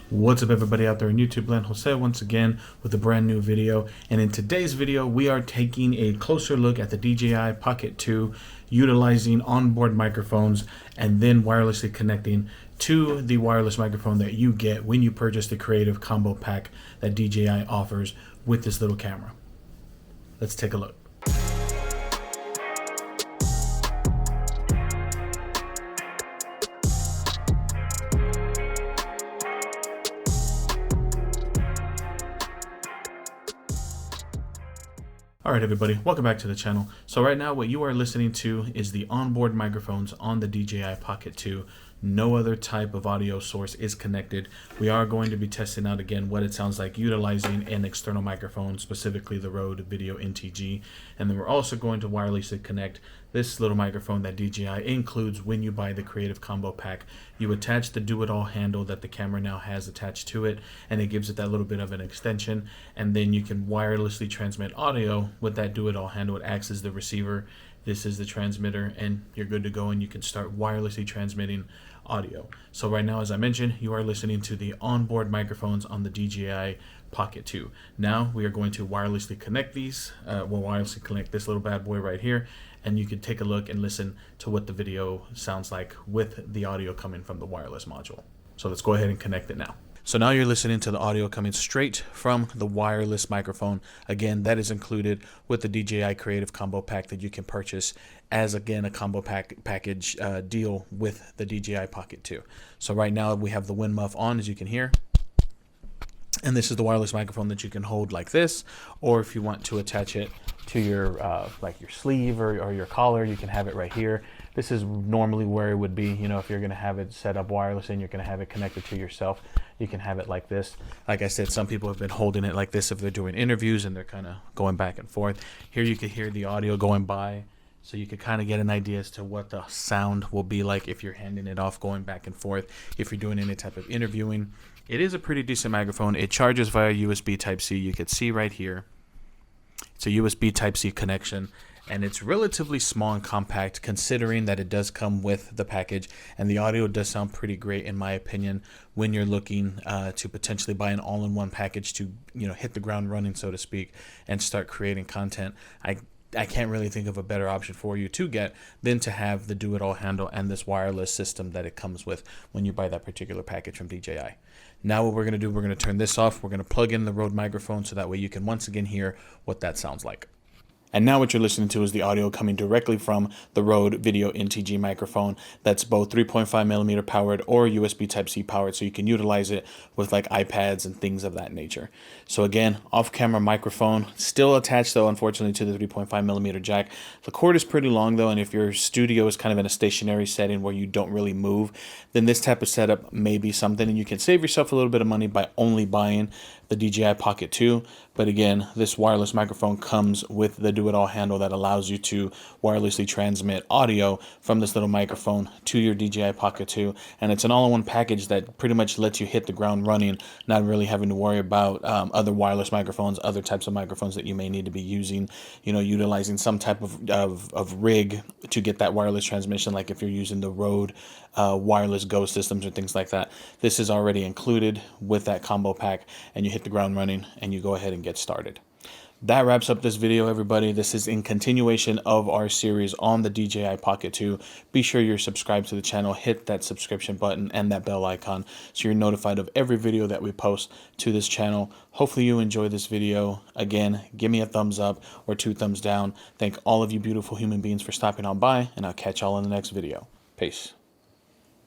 What's up everybody out there in YouTube land? Jose once again with a brand new video, and in today's video we are taking a closer look at the DJI Pocket 2 utilizing onboard microphones and then wirelessly connecting to the wireless microphone that you get when you purchase the Creative Combo Pack that DJI offers with this little camera. Let's take a look. Alright everybody, welcome back to the channel. So right now what you are listening to is the onboard microphones on the DJI Pocket 2. No other type of audio source is connected. We are going to be testing out again what it sounds like utilizing an external microphone, specifically the Rode Video NTG. And then we're also going to wirelessly connect this little microphone that DJI includes when you buy the Creative Combo Pack. You attach the do-it-all handle that the camera now has attached to it, and it gives it that little bit of an extension, and then you can wirelessly transmit audio with that do-it-all handle. It acts as the receiver. This is the transmitter, and you're good to go, and you can start wirelessly transmitting audio. So right now, as I mentioned, you are listening to the onboard microphones on the DJI Pocket 2. Now we are going to wirelessly connect these. We'll wirelessly connect this little bad boy right here, and you can take a look and listen to what the video sounds like with the audio coming from the wireless module. So let's go ahead and connect it now. So now you're listening to the audio coming straight from the wireless microphone. Again, that is included with the DJI Creative Combo Pack that you can purchase as, again, a combo package deal with the DJI Pocket 2. So right now we have the wind muff on, as you can hear. And this is the wireless microphone that you can hold like this, or if you want to attach it to your like your sleeve or your collar, you can have it right here. This is normally where it would be, you know, if you're going to have it set up wireless and you're going to have it connected to yourself, you can have it like this. Like I said, some people have been holding it like this if they're doing interviews and they're kind of going back and forth. Here you can hear the audio going by, so you could kind of get an idea as to what the sound will be like if you're handing it off, going back and forth, if you're doing any type of interviewing. It is a pretty decent microphone. It charges via USB Type-C. You can see right here. It's a USB Type-C connection, and it's relatively small and compact considering that it does come with the package, and the audio does sound pretty great in my opinion when you're looking to potentially buy an all-in-one package to, you know, hit the ground running, so to speak, and start creating content. I can't really think of a better option for you to get than to have the do-it-all handle and this wireless system that it comes with when you buy that particular package from DJI. Now what we're going to do, we're going to turn this off. We're going to plug in the Rode microphone so that way you can once again hear what that sounds like. And now what you're listening to is the audio coming directly from the Rode Video NTG microphone that's both 3.5mm powered or USB Type-C powered, so you can utilize it with like iPads and things of that nature. So again, off-camera microphone, still attached though, unfortunately, to the 3.5mm jack. The cord is pretty long though, and if your studio is kind of in a stationary setting where you don't really move, then this type of setup may be something, and you can save yourself a little bit of money by only buying the DJI Pocket 2. But again, this wireless microphone comes with the do-it-all handle that allows you to wirelessly transmit audio from this little microphone to your DJI Pocket 2, and it's an all-in-one package that pretty much lets you hit the ground running, not really having to worry about other wireless microphones, other types of microphones that you may need to be using, you know, utilizing some type of rig to get that wireless transmission, like if you're using the Rode wireless Go systems or things like that. This is already included with that combo pack, and you hit the ground running and you go ahead and get started. That wraps up this video, everybody. This is in continuation of our series on the DJI Pocket 2. Be sure you're subscribed to the channel, hit that subscription button and that bell icon so you're notified of every video that we post to this channel. Hopefully you enjoy this video. Again, give me a thumbs up or 2 thumbs down. Thank all of you beautiful human beings for stopping on by, and I'll catch y'all in the next video. Peace.